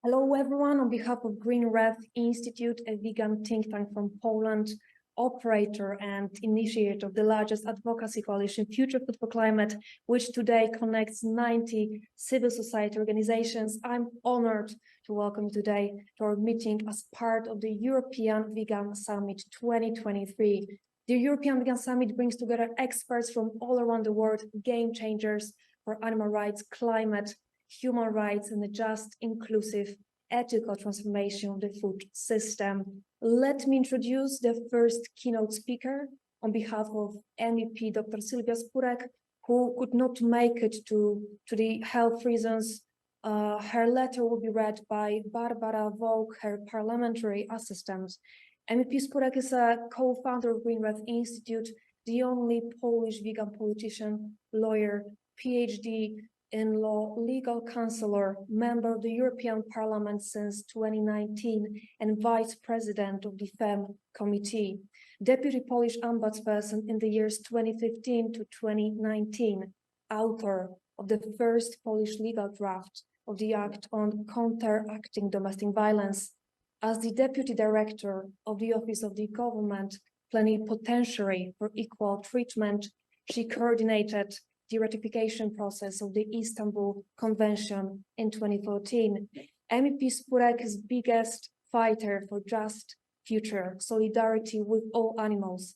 Hello, everyone. On behalf of Green Red Institute, a vegan think tank from Poland, operator and initiator of the largest advocacy coalition, Future Food for Climate, which today connects 90 civil society organizations, I'm honored to welcome you today to our meeting as part of the European Vegan Summit 2023. The European Vegan Summit brings together experts from all around the world, game changers for animal rights, climate, human rights, and a just, inclusive, ethical transformation of the food system. Let me introduce the first keynote speaker on behalf of MEP Dr. Sylwia Spurek, who could not make it to the health reasons. Her letter will be read by Barbara Vogue, her parliamentary assistant. MEP Spurek is a co-founder of Green Red Institute, the only Polish vegan politician, lawyer, PhD in law, legal counselor, member of the European Parliament since 2019, and vice president of the FEM committee, deputy Polish ombudsperson in the years 2015 to 2019, author of the first Polish legal draft of the Act on Counteracting Domestic Violence. As the deputy director of the Office of the Government Plenipotentiary for Equal Treatment, she coordinated the ratification process of the Istanbul Convention in 2014. MEP Spurek is biggest fighter for just future, solidarity with all animals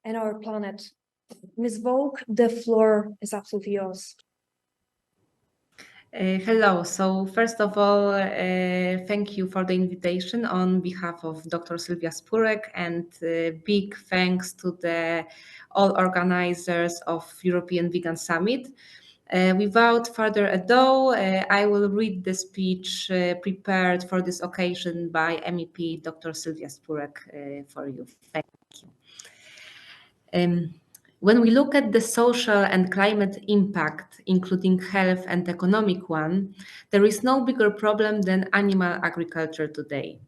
and our planet. Ms. Vogue, the floor is absolutely yours. Hello. So first of all, thank you for the invitation on behalf of Dr. Sylwia Spurek, and big thanks to all organizers of European Vegan Summit. Without further ado, I will read the speech prepared for this occasion by MEP Dr. Sylwia Spurek for you. Thank you. When we look at the social and climate impact, including health and economic one, there is no bigger problem than animal agriculture today.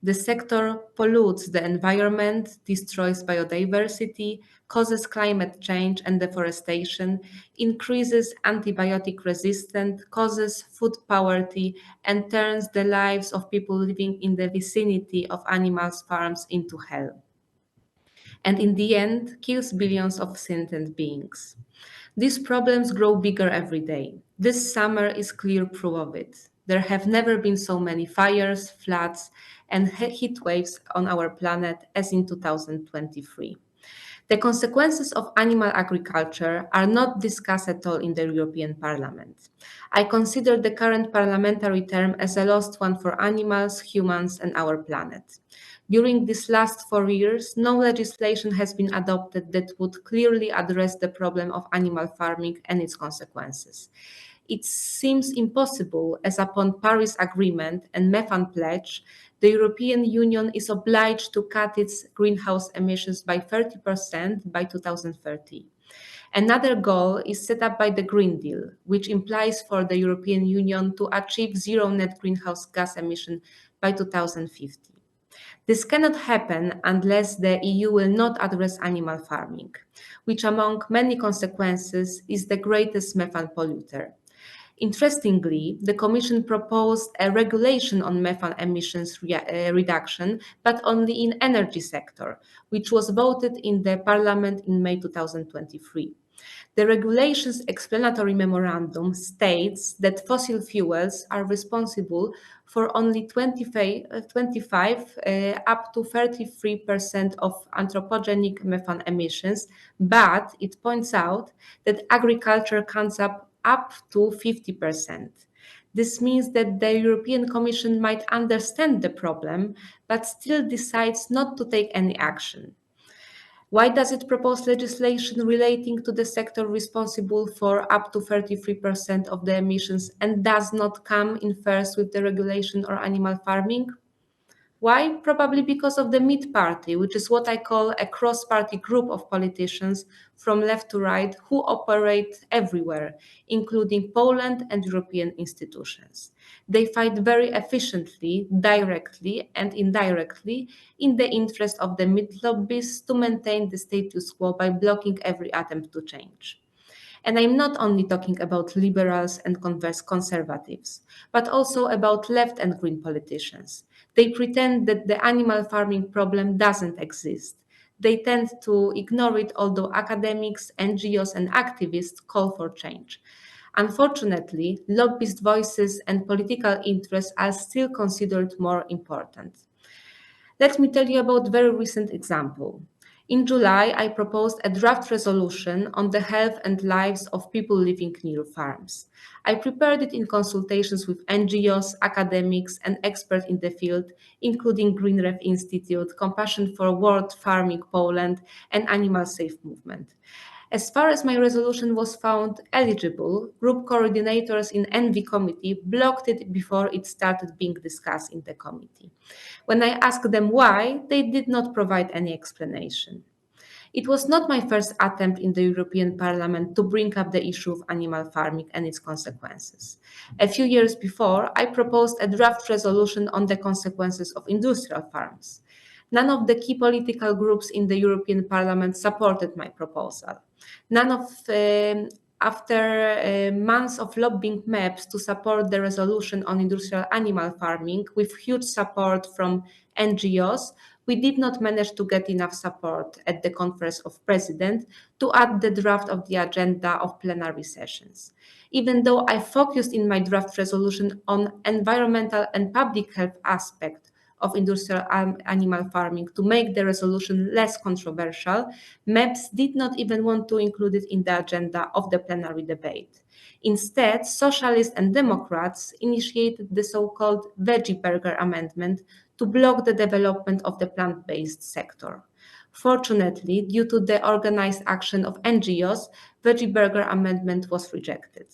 The sector pollutes the environment, destroys biodiversity, causes climate change and deforestation, increases antibiotic resistance, causes food poverty, and turns the lives of people living in the vicinity of animal farms into hell. And in the end, kills billions of sentient beings. These problems grow bigger every day. This summer is clear proof of it. There have never been so many fires, floods, and heat waves on our planet as in 2023. The consequences of animal agriculture are not discussed at all in the European Parliament. I consider the current parliamentary term as a lost one for animals, humans, and our planet. During these last 4 years, no legislation has been adopted that would clearly address the problem of animal farming and its consequences. It seems impossible, as upon Paris Agreement and Methane Pledge, the European Union is obliged to cut its greenhouse emissions by 30% by 2030. Another goal is set up by the Green Deal, which implies for the European Union to achieve zero net greenhouse gas emission by 2050. This cannot happen unless the EU will not address animal farming, which among many consequences is the greatest methane polluter. Interestingly, the Commission proposed a regulation on methane emissions reduction, but only in energy sector, which was voted in the Parliament in May 2023. The regulation's explanatory memorandum states that fossil fuels are responsible for only 25 up to 33% of anthropogenic methane emissions, but it points out that agriculture counts up to 50%. This means that the European Commission might understand the problem, but still decides not to take any action. Why does it propose legislation relating to the sector responsible for up to 33% of the emissions and does not come in first with the regulation or animal farming? Why? Probably because of the Mid Party, which is what I call a cross-party group of politicians from left to right who operate everywhere, including Poland and European institutions. They fight very efficiently, directly and indirectly in the interest of the mid lobbies to maintain the status quo by blocking every attempt to change. And I'm not only talking about liberals and conservatives, but also about left and green politicians. They pretend that the animal farming problem doesn't exist. They tend to ignore it, although academics, NGOs, and activists call for change. Unfortunately, lobbyist voices and political interests are still considered more important. Let me tell you about a very recent example. In July, I proposed a draft resolution on the health and lives of people living near farms. I prepared it in consultations with NGOs, academics, and experts in the field, including Green Ref Institute, Compassion for World Farming Poland, and Animal Safe Movement. As far as my resolution was found eligible, group coordinators in ENVI committee blocked it before it started being discussed in the committee. When I asked them why, they did not provide any explanation. It was not my first attempt in the European Parliament to bring up the issue of animal farming and its consequences. A few years before, I proposed a draft resolution on the consequences of industrial farms. None of the key political groups in the European Parliament supported my proposal. After months of lobbying MEPs to support the resolution on industrial animal farming with huge support from NGOs, we did not manage to get enough support at the Conference of Presidents to add the draft of the agenda of plenary sessions. Even though I focused in my draft resolution on environmental and public health aspect of industrial animal farming to make the resolution less controversial, MEPs did not even want to include it in the agenda of the plenary debate. Instead, Socialists and Democrats initiated the so-called Veggie Burger Amendment to block the development of the plant-based sector. Fortunately, due to the organized action of NGOs, Veggie Burger Amendment was rejected.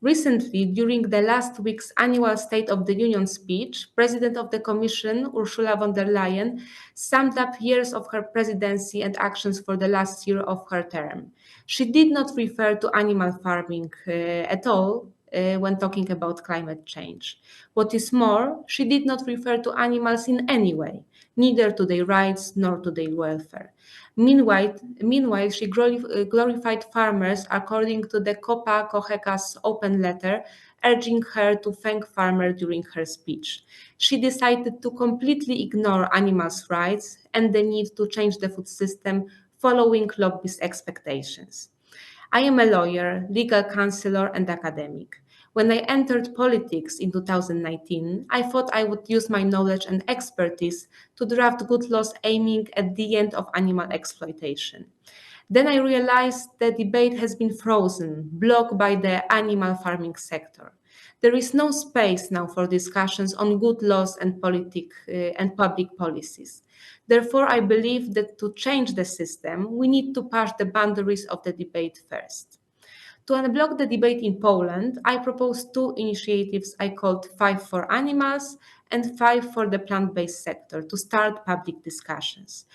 Recently, during the last week's annual State of the Union speech, President of the Commission, Ursula von der Leyen, summed up years of her presidency and actions for the last year of her term. She did not refer to animal farming at all when talking about climate change. What is more, she did not refer to animals in any way, neither to their rights nor to their welfare. Meanwhile, she glorified farmers according to the Copa Cogeca's open letter, urging her to thank farmers during her speech. She decided to completely ignore animals' rights and the need to change the food system following lobbyist expectations. I am a lawyer, legal counselor, and academic. When I entered politics in 2019, I thought I would use my knowledge and expertise to draft good laws aiming at the end of animal exploitation. Then I realized the debate has been frozen, blocked by the animal farming sector. There is no space now for discussions on good laws and public policies. Therefore, I believe that to change the system, we need to push the boundaries of the debate first. To unblock the debate in Poland, I proposed two initiatives I called 5 for Animals and 5 for the plant-based sector to start public discussions.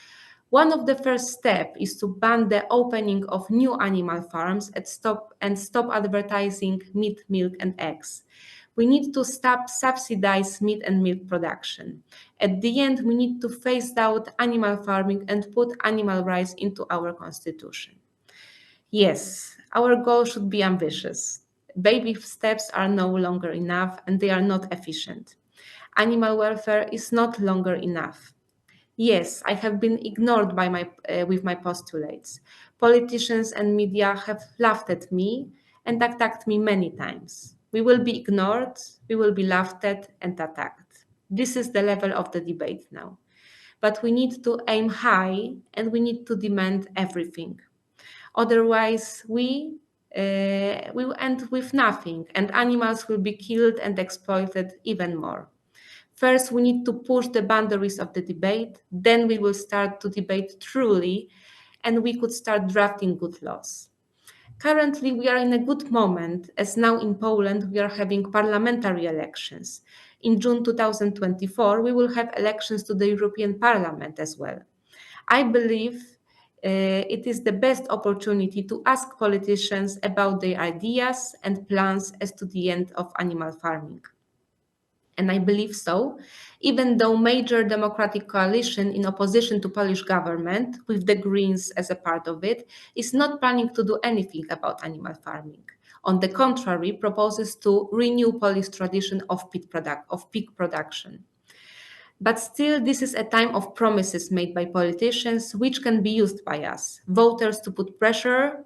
One of the first steps is to ban the opening of new animal farms and stop advertising meat, milk, and eggs. We need to stop subsidize meat and milk production. At the end, we need to phase out animal farming and put animal rights into our constitution. Yes, our goal should be ambitious. Baby steps are no longer enough and they are not efficient. Animal welfare is not longer enough. Yes, I have been ignored with my postulates. Politicians and media have laughed at me and attacked me many times. We will be ignored, we will be laughed at and attacked. This is the level of the debate now. But we need to aim high and we need to demand everything. Otherwise, we will end with nothing and animals will be killed and exploited even more. First, we need to push the boundaries of the debate. Then we will start to debate truly and we could start drafting good laws. Currently, we are in a good moment as now in Poland we are having parliamentary elections. In June 2024, we will have elections to the European Parliament as well. I believe it is the best opportunity to ask politicians about their ideas and plans as to the end of animal farming. And I believe so, even though major democratic coalition in opposition to Polish government, with the Greens as a part of it, is not planning to do anything about animal farming. On the contrary, proposes to renew Polish tradition of pig production. But still, this is a time of promises made by politicians, which can be used by us, voters, to put pressure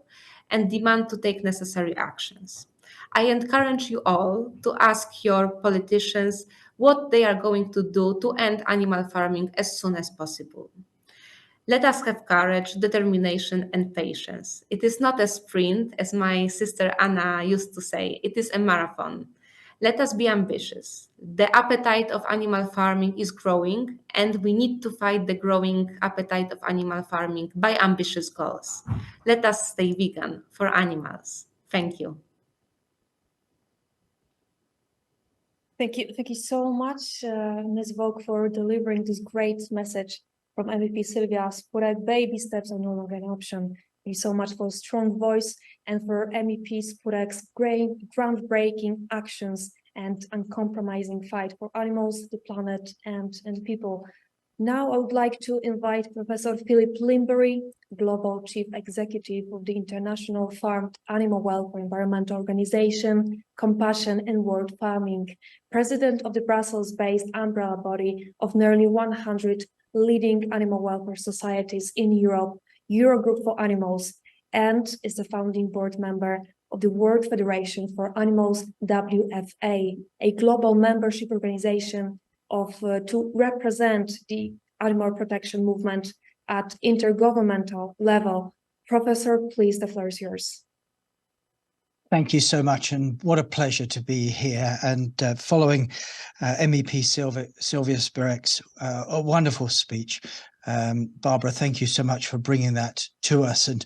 and demand to take necessary actions. I encourage you all to ask your politicians what they are going to do to end animal farming as soon as possible. Let us have courage, determination, and patience. It is not a sprint, as my sister Anna used to say, it is a marathon. Let us be ambitious. The appetite of animal farming is growing, and we need to fight the growing appetite of animal farming by ambitious goals. Let us stay vegan for animals. Thank you. Thank you so much, Ms. Vogue, for delivering this great message from MEP Sylwia Spurek. Baby steps are no longer an option. Thank you so much for a strong voice and for MEP Spurek's great groundbreaking actions and uncompromising fight for animals, the planet, and people. Now I would like to invite Professor Philip Lymbery, Global Chief Executive of the International Farmed Animal Welfare Environmental Organization, Compassion and World Farming, President of the Brussels-based umbrella body of nearly 100 leading animal welfare societies in Europe, Eurogroup for Animals, and is the founding board member of the World Federation for Animals, WFA, a global membership organization to represent the animal protection movement at intergovernmental level. Professor, please, the floor is yours. Thank you so much, and what a pleasure to be here and following MEP Sylwia Spurek's a wonderful speech. Barbara, thank you so much for bringing that to us. And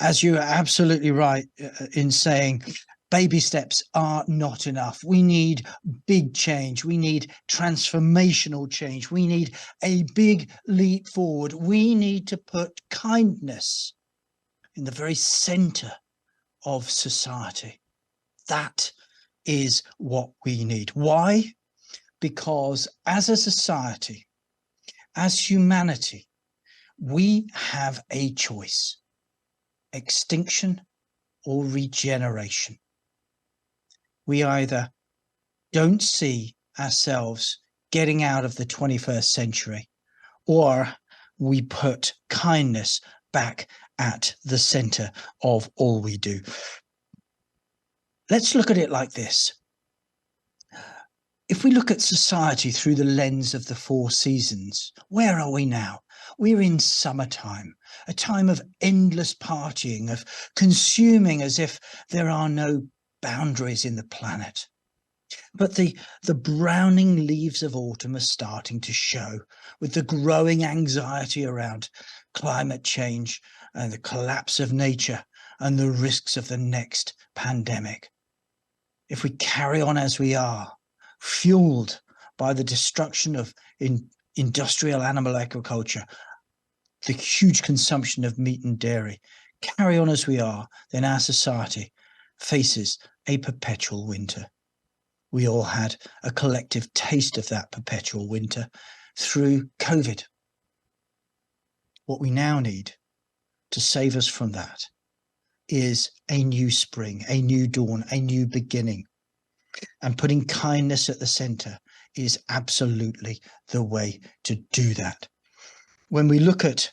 as you are absolutely right in saying, baby steps are not enough. We need big change. We need transformational change. We need a big leap forward. We need to put kindness in the very center of society. That is what we need. Why? Because as a society, as humanity, we have a choice: extinction or regeneration. We either don't see ourselves getting out of the 21st century, or we put kindness back at the center of all we do. Let's look at it like this. If we look at society through the lens of the 4 seasons, where are we now? We're in summertime, a time of endless partying, of consuming as if there are no boundaries in the planet. But the browning leaves of autumn are starting to show, with the growing anxiety around climate change and the collapse of nature and the risks of the next pandemic. If we carry on as we are, fueled by the destruction of industrial animal agriculture, the huge consumption of meat and dairy, carry on as we are, then our society faces a perpetual winter. We all had a collective taste of that perpetual winter through COVID. What we now need to save us from that is a new spring, a new dawn, a new beginning. And putting kindness at the center is absolutely the way to do that. When we look at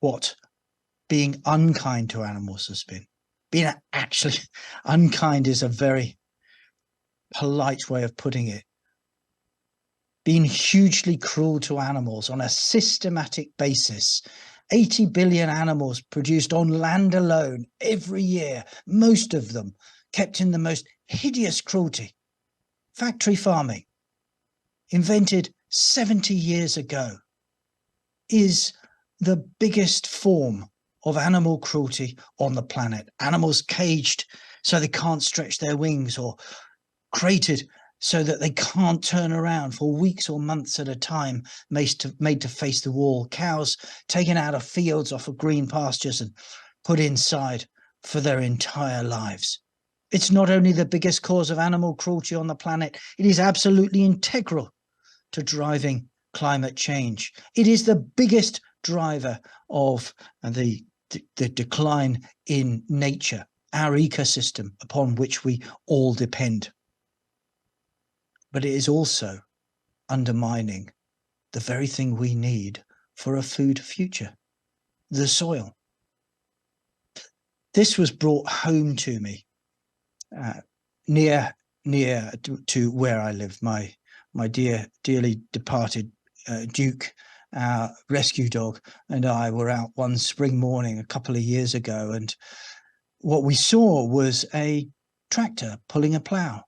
what being unkind to animals has been, being actually unkind is a very polite way of putting it. Being hugely cruel to animals on a systematic basis. 80 billion animals produced on land alone every year, most of them kept in the most hideous cruelty. Factory farming, invented 70 years ago, is the biggest form of animal cruelty on the planet. Animals caged so they can't stretch their wings, or crated so that they can't turn around for weeks or months at a time, made to face the wall. Cows taken out of fields off of green pastures and put inside for their entire lives. It's not only the biggest cause of animal cruelty on the planet, it is absolutely integral to driving climate change. It is the biggest driver of the decline in nature, our ecosystem upon which we all depend. But it is also undermining the very thing we need for a food future, the soil. This was brought home to me near to where I live. My dearly departed Duke, our rescue dog, and I were out one spring morning a couple of years ago, and what we saw was a tractor pulling a plough.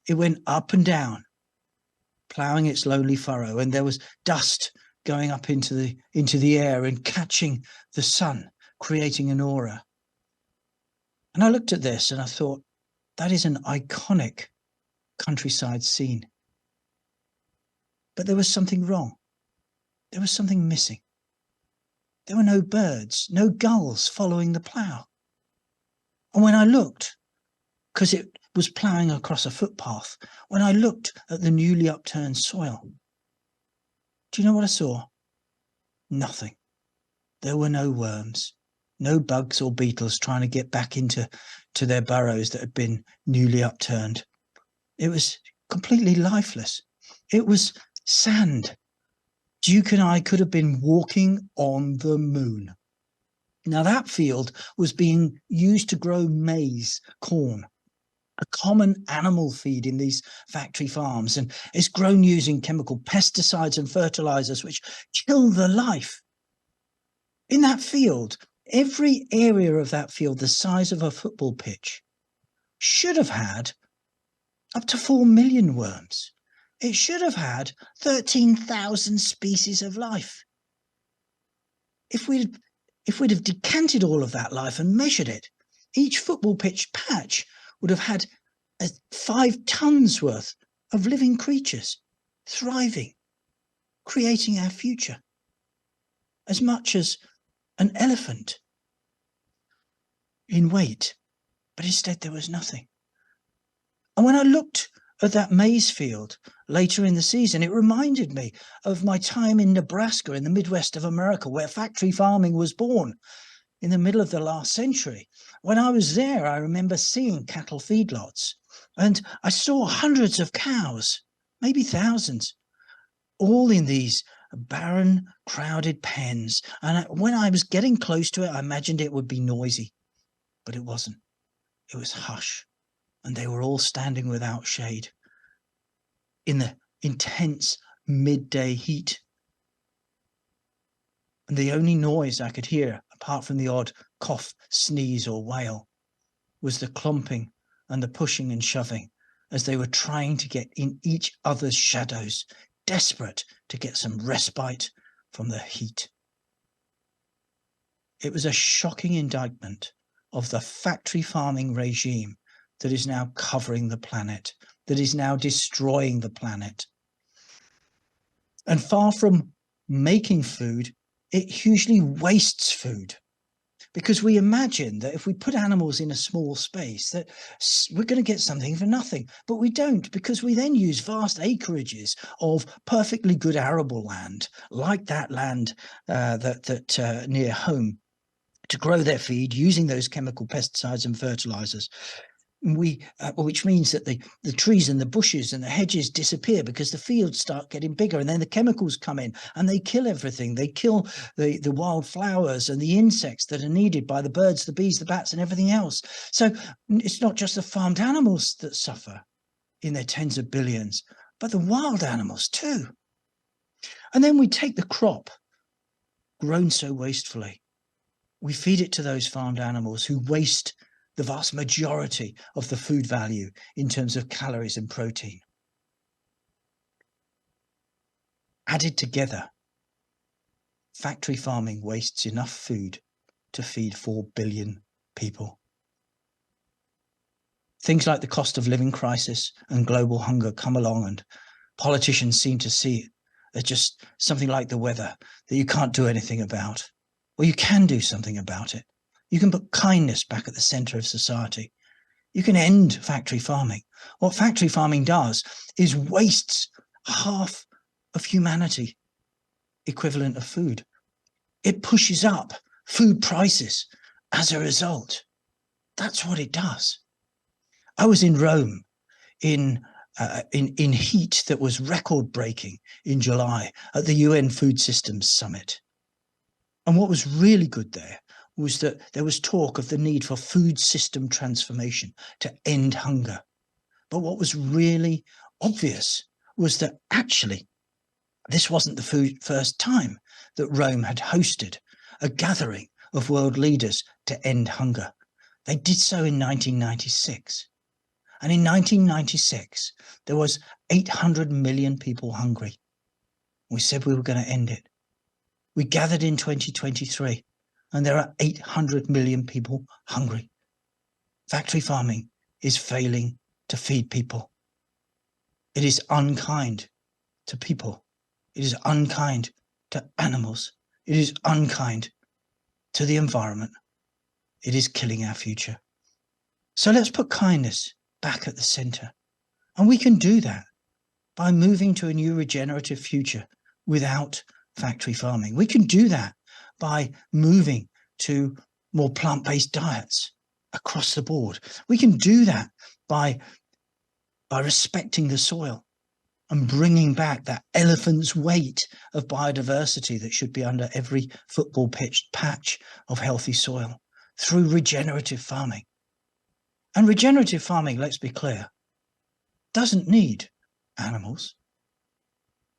It went up and down, ploughing its lonely furrow, and there was dust going up into the air and catching the sun, creating an aura. And I looked at this and I thought, that is an iconic countryside scene. But there was something wrong. There was something missing. There were no birds, no gulls following the plough. And when I looked, because it was ploughing across a footpath, when I looked at the newly upturned soil, do you know what I saw? Nothing. There were no worms, no bugs or beetles trying to get back into their burrows that had been newly upturned. It was completely lifeless. It was sand. Duke and I could have been walking on the moon. Now that field was being used to grow maize, corn, a common animal feed in these factory farms, and it's grown using chemical pesticides and fertilizers which kill the life. In that field, every area of that field, the size of a football pitch, should have had up to 4 million worms. It should have had 13,000 species of life. If we'd have decanted all of that life and measured it, each football pitch patch would have had 5 tons worth of living creatures thriving, creating our future, as much as an elephant in weight. But instead there was nothing. And when I looked at that maize field later in the season, it reminded me of my time in Nebraska in the Midwest of America, where factory farming was born in the middle of the last century. When I was there, I remember seeing cattle feedlots, and I saw hundreds of cows, maybe thousands, all in these barren, crowded pens. And when I was getting close to it, I imagined it would be noisy, but it wasn't. It was hush. And they were all standing without shade in the intense midday heat. And the only noise I could hear, apart from the odd cough, sneeze, or wail, was the clumping and the pushing and shoving as they were trying to get in each other's shadows, desperate to get some respite from the heat. It was a shocking indictment of the factory farming regime that is now covering the planet, that is now destroying the planet. And far from making food, it hugely wastes food, because we imagine that if we put animals in a small space, that we're going to get something for nothing. But we don't, because we then use vast acreages of perfectly good arable land, like that land near home, to grow their feed using those chemical pesticides and fertilizers. Which means that the trees and the bushes and the hedges disappear because the fields start getting bigger, and then the chemicals come in and they kill everything. They kill the wild flowers and the insects that are needed by the birds, the bees, the bats, and everything else. So it's not just the farmed animals that suffer in their tens of billions, but the wild animals too. And then we take the crop grown so wastefully. We feed it to those farmed animals who waste the vast majority of the food value in terms of calories and protein. Added together, factory farming wastes enough food to feed 4 billion people. Things like the cost of living crisis and global hunger come along, and politicians seem to see it as just something like the weather that you can't do anything about. Well, you can do something about it. You can put kindness back at the center of society. You can end factory farming. What factory farming does is wastes half of humanity equivalent of food. It pushes up food prices as a result. That's what it does. I was in Rome in heat that was record-breaking in July at the UN Food Systems Summit. And what was really good there was that there was talk of the need for food system transformation to end hunger. But what was really obvious was that actually this wasn't the first time that Rome had hosted a gathering of world leaders to end hunger. They did so in 1996. And in 1996, there was 800 million people hungry. We said we were going to end it. We gathered in 2023, and there are 800 million people hungry. Factory farming is failing to feed people. It is unkind to people. It is unkind to animals. It is unkind to the environment. It is killing our future. So let's put kindness back at the center. And we can do that by moving to a new regenerative future without factory farming. We can do that by moving to more plant-based diets across the board. We can do that by respecting the soil and bringing back that elephant's weight of biodiversity that should be under every football pitch patch of healthy soil through regenerative farming. And regenerative farming, let's be clear, doesn't need animals.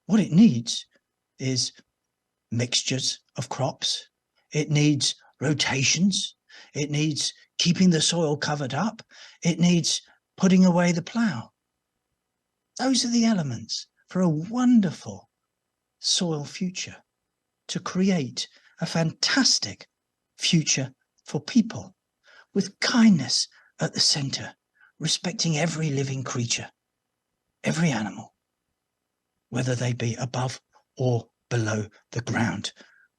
What it needs is mixtures of crops. It needs rotations. It needs keeping the soil covered up. It needs putting away the plough. Those are the elements for a wonderful soil future, to create a fantastic future for people with kindness at the center, respecting every living creature, every animal, whether they be above or below the ground.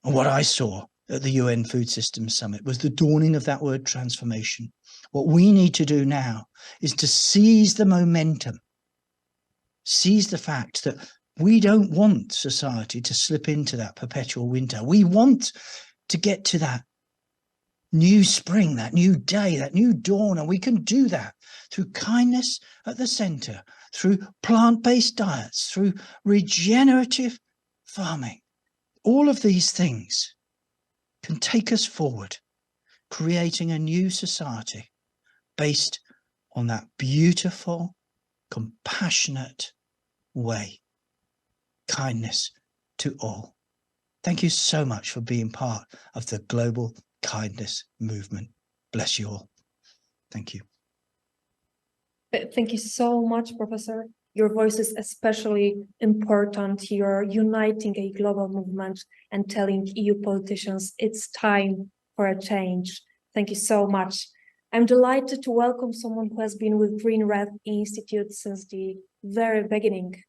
And what I saw at the UN Food Systems Summit was the dawning of that word transformation. What we need to do now is to seize the momentum, seize the fact that we don't want society to slip into that perpetual winter. We want to get to that new spring, that new day, that new dawn. And we can do that through kindness at the center, through plant-based diets, through regenerative farming. All of these things can take us forward, creating a new society based on that beautiful, compassionate way. Kindness to all. Thank you so much for being part of the global kindness movement. Bless you all. Thank you. Thank you so much, Professor. Your voice is especially important. You're uniting a global movement and telling EU politicians it's time for a change. Thank you so much. I'm delighted to welcome someone who has been with Green Red Institute since the very beginning.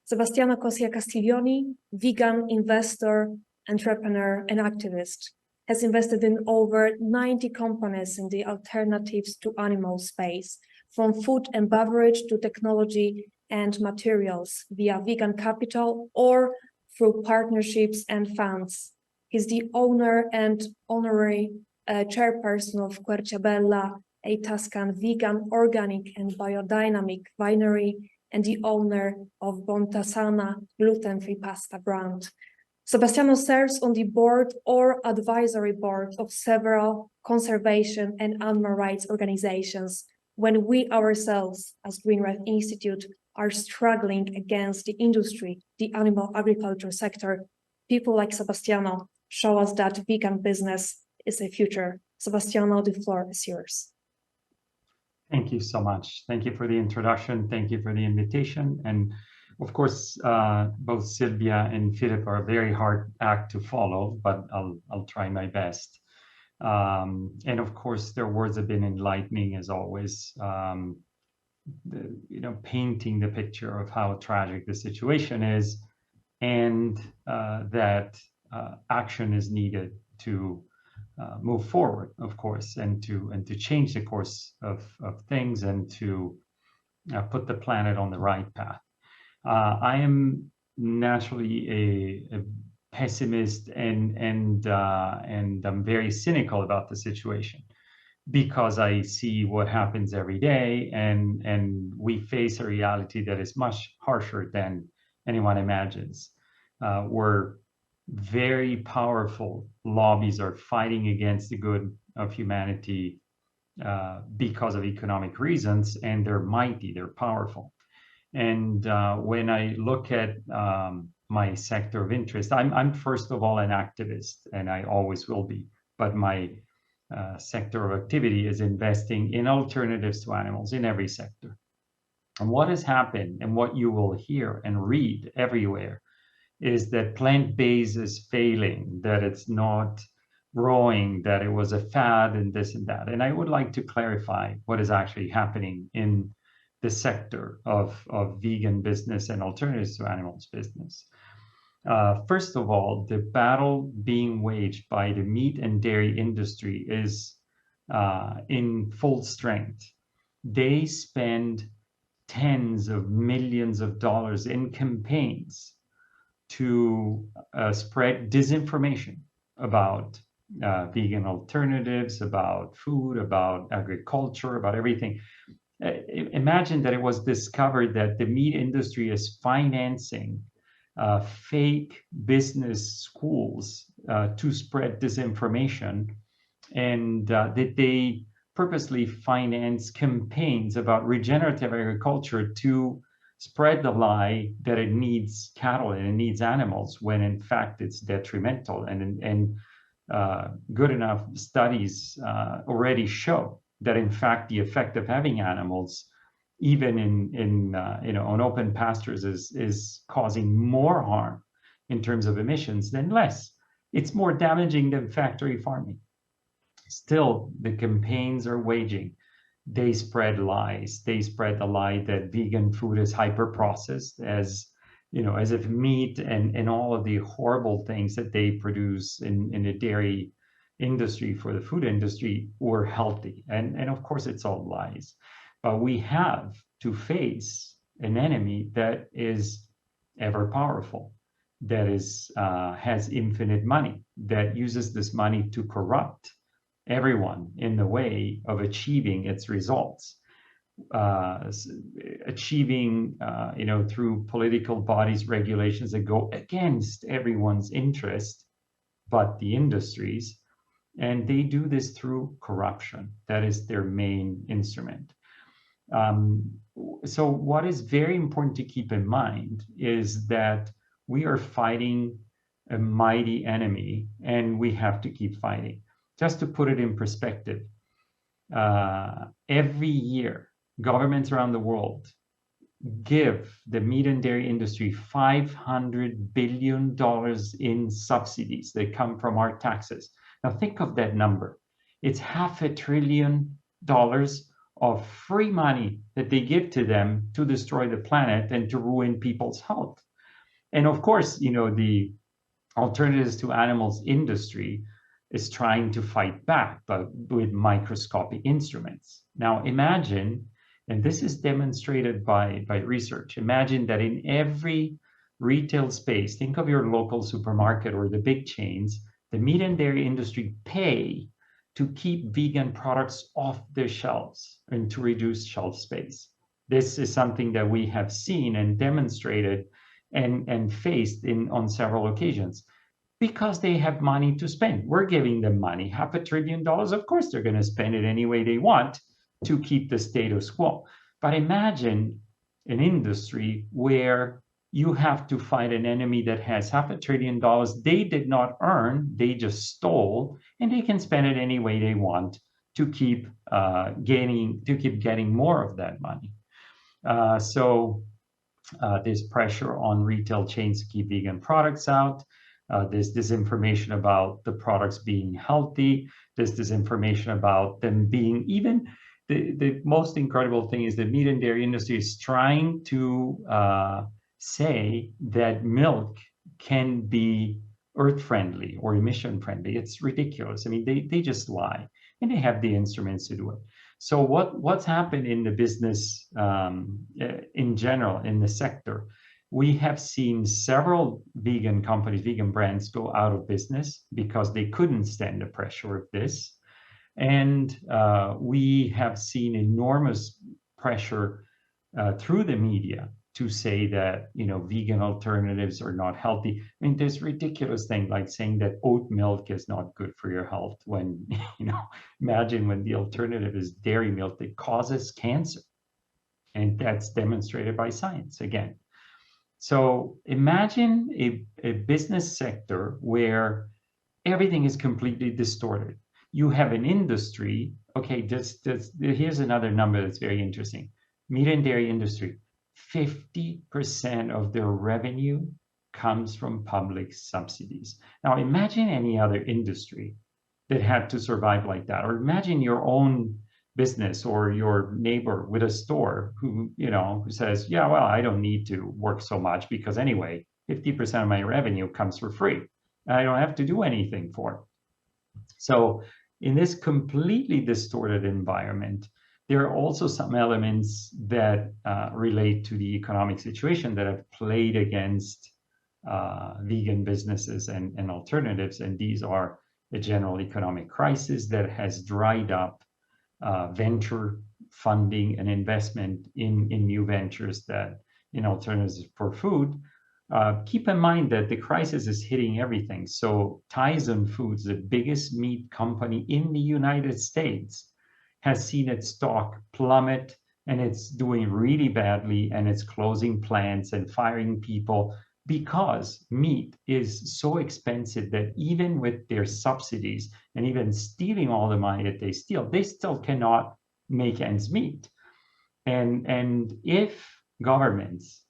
Sebastiano Cossia Castiglioni, vegan investor, entrepreneur, and activist, has invested in over 90 companies in the alternatives to animal space, from food and beverage to technology and materials via vegan capital or through partnerships and funds. He's the owner and honorary chairperson of Querciabella, a Tuscan vegan, organic and biodynamic winery, and the owner of Bontasana gluten-free pasta brand. Sebastiano serves on the board or advisory board of several conservation and animal rights organizations when we ourselves, as Green Red Institute, are struggling against the industry, the animal agriculture sector. People like Sebastiano show us that vegan business is a future. Sebastiano, the floor is yours. Thank you so much. Thank you for the introduction. Thank you for the invitation. And of course, both Sylwia and Philip are a very hard act to follow, but I'll try my best. And of course, their words have been enlightening as always, painting the picture of how tragic the situation is, and that action is needed to move forward, of course, and to change the course of things and to put the planet on the right path. I am naturally a pessimist, and I'm very cynical about the situation, because I see what happens every day, and we face a reality that is much harsher than anyone imagines. Where very powerful lobbies are fighting against the good of humanity because of economic reasons, and they're mighty, they're powerful. And when I look at my sector of interest, I'm first of all an activist, and I always will be, but my sector of activity is investing in alternatives to animals in every sector. And what has happened, and what you will hear and read everywhere, is that plant-based is failing, that it's not growing, that it was a fad, and this and that. And I would like to clarify what is actually happening in the sector of vegan business and alternatives to animals business. First of all, the battle being waged by the meat and dairy industry is in full strength. They spend tens of millions of dollars in campaigns to spread disinformation about vegan alternatives, about food, about agriculture, about everything. Imagine that it was discovered that the meat industry is financing fake business schools to spread disinformation, and that they purposely finance campaigns about regenerative agriculture to spread the lie that it needs cattle and it needs animals, when in fact it's detrimental. And good enough studies already show that in fact the effect of having animals, even in on open pastures, is causing more harm in terms of emissions than less. It's more damaging than factory farming. Still, the campaigns are waging. They spread lies. They spread the lie that vegan food is hyper-processed, as if meat and all of the horrible things that they produce in the dairy industry for the food industry were healthy. And of course, it's all lies. But we have to face an enemy that is ever powerful, that has infinite money, that uses this money to corrupt everyone in the way of achieving its results, achieving through political bodies regulations that go against everyone's interest but the industries. And they do this through corruption. That is their main instrument. So what is very important to keep in mind is that we are fighting a mighty enemy, and we have to keep fighting. Just to put it in perspective, every year, governments around the world give the meat and dairy industry $500 billion in subsidies that come from our taxes. Now think of that number. It's $500 billion of free money that they give to them to destroy the planet and to ruin people's health. And of course, the alternatives to animals industry is trying to fight back, but with microscopic instruments. Now imagine, and this is demonstrated by research, imagine that in every retail space, think of your local supermarket or the big chains, the meat and dairy industry pay to keep vegan products off their shelves and to reduce shelf space. This is something that we have seen and demonstrated and faced on several occasions, because they have money to spend. We're giving them money, $500 billion. Of course, they're going to spend it any way they want to keep the status quo. But imagine an industry where you have to fight an enemy that has $500 billion they did not earn, they just stole, and they can spend it any way they want to keep getting more of that money. So there's pressure on retail chains to keep vegan products out. There's disinformation about the products being healthy. There's disinformation about them being even. The most incredible thing is the meat and dairy industry is trying to say that milk can be earth friendly or emission friendly. It's ridiculous. I mean, they just lie, and they have the instruments to do it. So what's happened in the business in general, in the sector, we have seen several vegan companies, vegan brands go out of business because they couldn't stand the pressure of this. And we have seen enormous pressure through the media to say that, you know, vegan alternatives are not healthy. I mean, there's ridiculous thing like saying that oat milk is not good for your health when, you know, imagine when the alternative is dairy milk that causes cancer. And that's demonstrated by science again. So imagine a business sector where everything is completely distorted. You have an industry, okay, here's another number that's very interesting. Meat and dairy industry, 50% of their revenue comes from public subsidies. Now imagine any other industry that had to survive like that, or imagine your own business or your neighbor with a store who, you know, who says, yeah, well, I don't need to work so much because anyway, 50% of my revenue comes for free. I don't have to do anything for it. So in this completely distorted environment, there are also some elements that relate to the economic situation that have played against vegan businesses and alternatives. And these are a general economic crisis that has dried up venture funding and investment in new ventures that in alternatives for food. Keep in mind that the crisis is hitting everything. So Tyson Foods, the biggest meat company in the United States, has seen its stock plummet, and it's doing really badly, and it's closing plants and firing people because meat is so expensive that even with their subsidies and even stealing all the money that they steal, they still cannot make ends meet. And if governments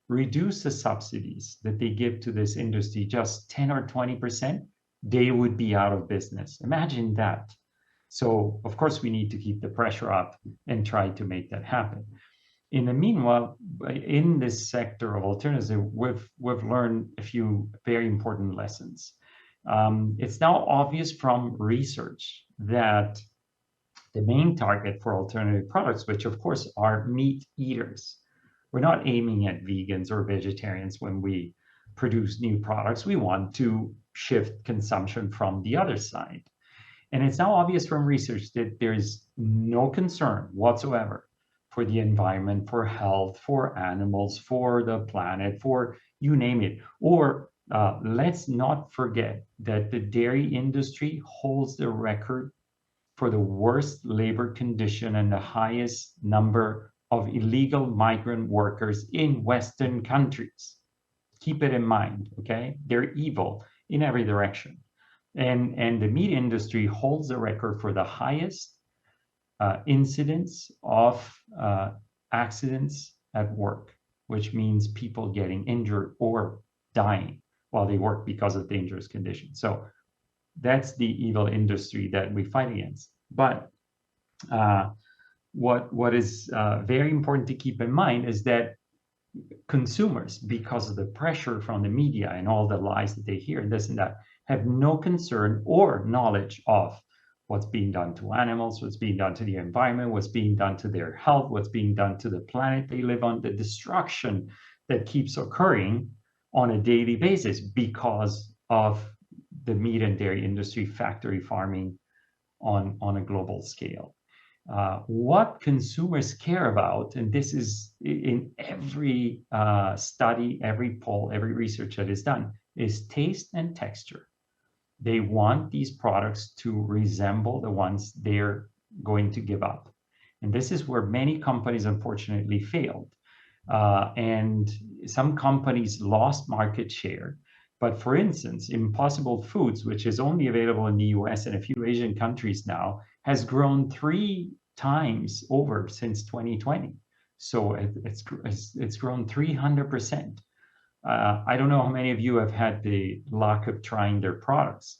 reduce the subsidies that they give to this industry just 10 or 20%, they would be out of business. Imagine that. So of course we need to keep the pressure up and try to make that happen. In the meanwhile, in this sector of alternatives, we've learned a few very important lessons. It's now obvious from research that the main target for alternative products, which of course are meat eaters, we're not aiming at vegans or vegetarians when we produce new products. We want to shift consumption from the other side. And it's now obvious from research that there's no concern whatsoever for the environment, for health, for animals, for the planet, for you name it. Or let's not forget that the dairy industry holds the record for the worst labor condition and the highest number of illegal migrant workers in Western countries. Keep it in mind, okay? They're evil in every direction. And the meat industry holds the record for the highest incidence of accidents at work, which means people getting injured or dying while they work because of dangerous conditions. So that's the evil industry that we fight against. But what is very important to keep in mind is that consumers, because of the pressure from the media and all the lies that they hear and this and that, have no concern or knowledge of what's being done to animals, what's being done to the environment, what's being done to their health, what's being done to the planet they live on, the destruction that keeps occurring on a daily basis because of the meat and dairy industry, factory farming on a global scale. What consumers care about, and this is in every study, every poll, every research that is done, is taste and texture. They want these products to resemble the ones they're going to give up. And this is where many companies unfortunately failed. And some companies lost market share. But for instance, Impossible Foods, which is only available in the US and a few Asian countries now, has grown 3 times over since 2020. So it's grown 300%. I don't know how many of you have had the luck of trying their products,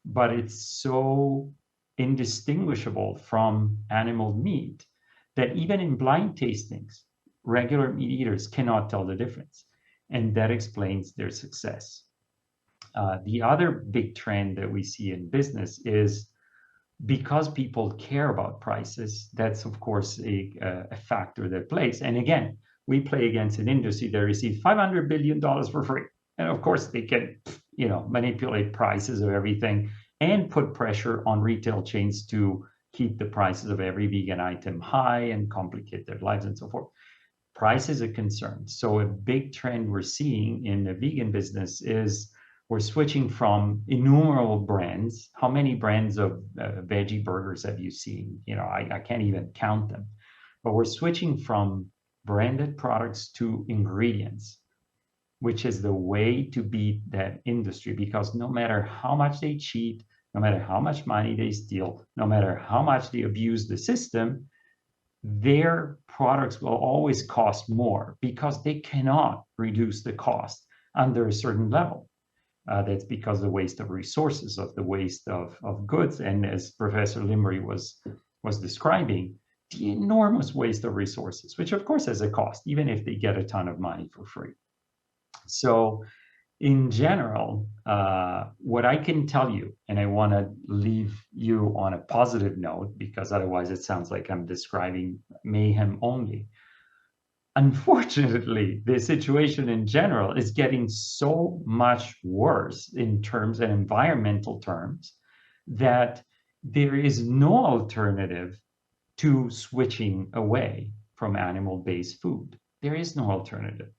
but it's so indistinguishable from animal meat that even in blind tastings, regular meat eaters cannot tell the difference. And that explains their success. The other big trend that we see in business is because people care about prices, that's of course a factor that plays. And again, we play against an industry that receives $500 billion for free. And of course they can, manipulate prices of everything and put pressure on retail chains to keep the prices of every vegan item high and complicate their lives and so forth. Price is a concern. So a big trend we're seeing in the vegan business is we're switching from innumerable brands. How many brands of veggie burgers have you seen? I can't even count them. But we're switching from branded products to ingredients, which is the way to beat that industry, because no matter how much they cheat, no matter how much money they steal, no matter how much they abuse the system, their products will always cost more because they cannot reduce the cost under a certain level. That's because of the waste of resources, of the waste of goods. And as Professor Lymbery was describing, the enormous waste of resources, which of course has a cost, even if they get a ton of money for free. So in general, what I can tell you, and I want to leave you on a positive note, because otherwise it sounds like I'm describing mayhem only. Unfortunately, the situation in general is getting so much worse in terms and environmental terms that there is no alternative to switching away from animal-based food. There is no alternative.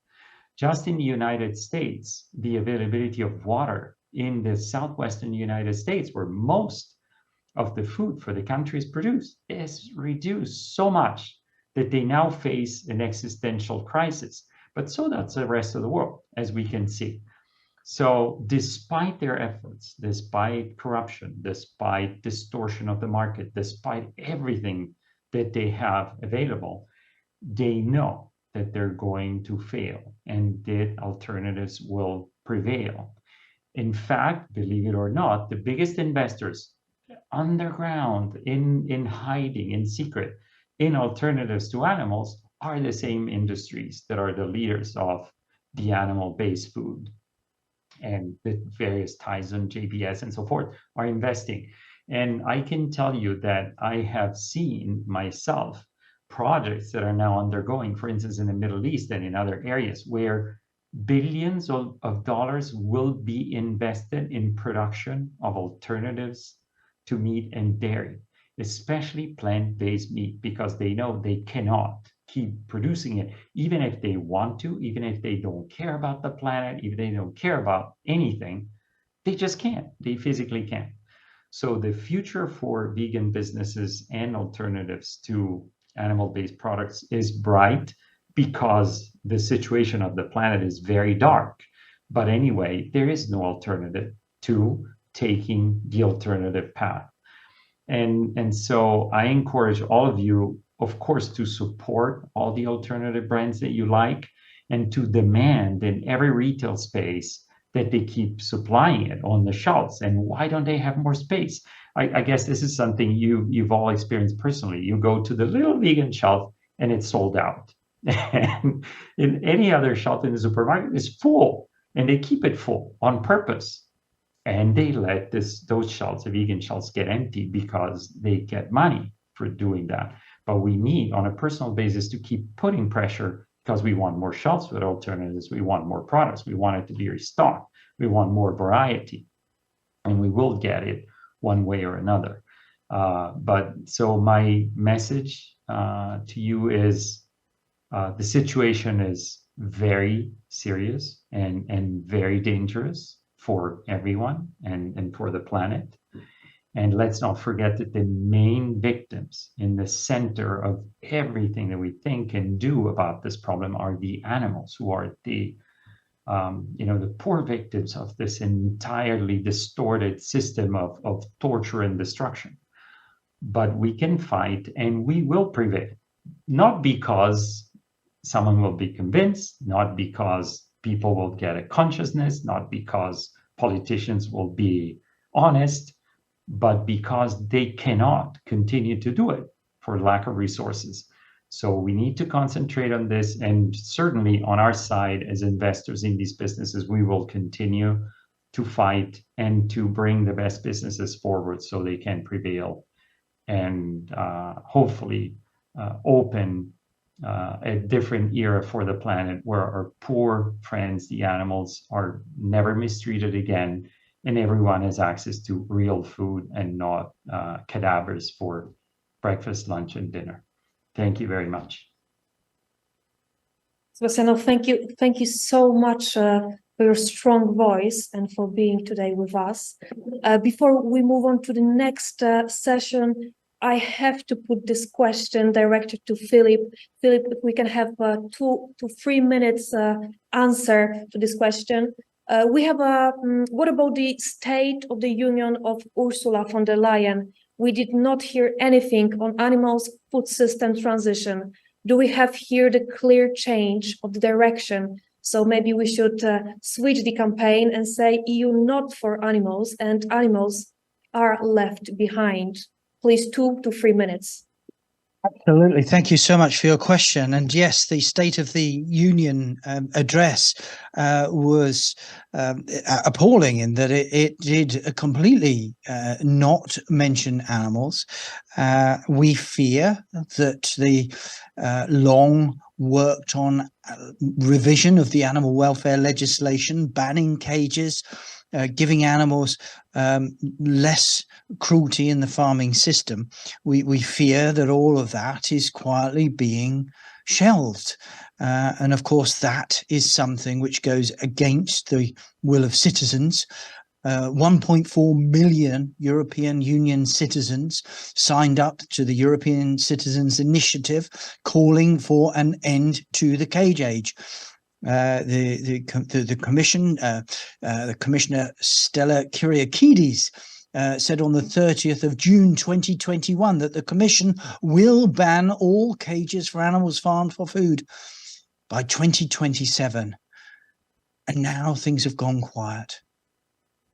Just in the United States, the availability of water in the southwestern United States, where most of the food for the country is produced, is reduced so much that they now face an existential crisis. But so does the rest of the world, as we can see. So despite their efforts, despite corruption, despite distortion of the market, despite everything that they have available, they know that they're going to fail and that alternatives will prevail. In fact, believe it or not, the biggest investors underground, in hiding, in secret, in alternatives to animals are the same industries that are the leaders of the animal-based food. And the various Tyson, JBS, and so forth are investing. And I can tell you that I have seen myself projects that are now undergoing, for instance, in the Middle East and in other areas, where billions of dollars will be invested in production of alternatives to meat and dairy, especially plant-based meat, because they know they cannot keep producing it, even if they want to, even if they don't care about the planet, even if they don't care about anything, they just can't. They physically can't. So the future for vegan businesses and alternatives to animal-based products is bright, because the situation of the planet is very dark. But anyway, there is no alternative to taking the alternative path. And so I encourage all of you, of course, to support all the alternative brands that you like, and to demand in every retail space that they keep supplying it on the shelves. And why don't they have more space? I guess this is something you've all experienced personally. You go to the little vegan shelf and it's sold out. And in any other shelf in the supermarket is full, and they keep it full on purpose. And they let those shelves, the vegan shelves, get empty because they get money for doing that. But we need, on a personal basis, to keep putting pressure, because we want more shelves with alternatives. We want more products. We want it to be restocked. We want more variety. And we will get it one way or another. But so my message to you is the situation is very serious and very dangerous for everyone and for the planet. And let's not forget that the main victims in the center of everything that we think and do about this problem are the animals, who are the poor victims of this entirely distorted system of torture and destruction. But we can fight, and we will prevail, not because someone will be convinced, not because people will get a consciousness, not because politicians will be honest, but because they cannot continue to do it for lack of resources. So we need to concentrate on this, and certainly on our side as investors in these businesses, we will continue to fight and to bring the best businesses forward so they can prevail and hopefully open a different era for the planet where our poor friends, the animals, are never mistreated again, and everyone has access to real food and not cadavers for breakfast, lunch, and dinner. Thank you very much. Sebastiano, thank you. Thank you so much for your strong voice and for being today with us. Before we move on to the next session, I have to put this question directed to Philip. Philip, if we can have 2 to 3 minutes answer to this question. We have what about the State of the Union of Ursula von der Leyen? We did not hear anything on animals food system transition. Do we have here the clear change of the direction? So maybe we should switch the campaign and say EU not for animals and animals are left behind. Please, 2 to 3 minutes. Absolutely. Thank you so much for your question. And yes, the State of the Union address was appalling in that it did completely not mention animals. We fear that the long worked on revision of the animal welfare legislation, banning cages, giving animals less cruelty in the farming system, we fear that all of that is quietly being shelved. And of course, that is something which goes against the will of citizens. 1.4 million European Union citizens signed up to the European Citizens Initiative calling for an end to the cage age. The Commissioner Stella Kyriakides said on the 30th of June 2021 that the Commission will ban all cages for animals farmed for food by 2027. And now things have gone quiet.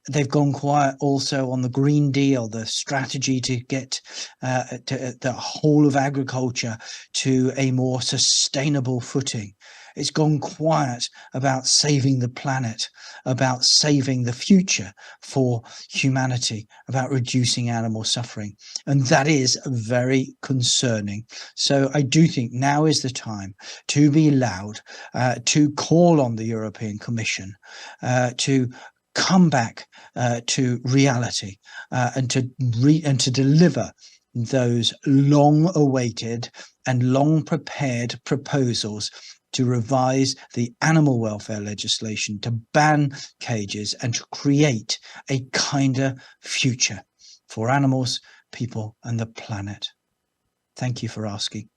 They've gone quiet also on the Green Deal, the strategy to get the whole of agriculture to a more sustainable footing. It's gone quiet about saving the planet, about saving the future for humanity, about reducing animal suffering. And that is very concerning. So I do think now is the time to be loud, to call on the European Commission to come back to reality and to deliver those long-awaited and long-prepared proposals to revise the animal welfare legislation, to ban cages and to create a kinder future for animals, people, and the planet. Thank you for asking.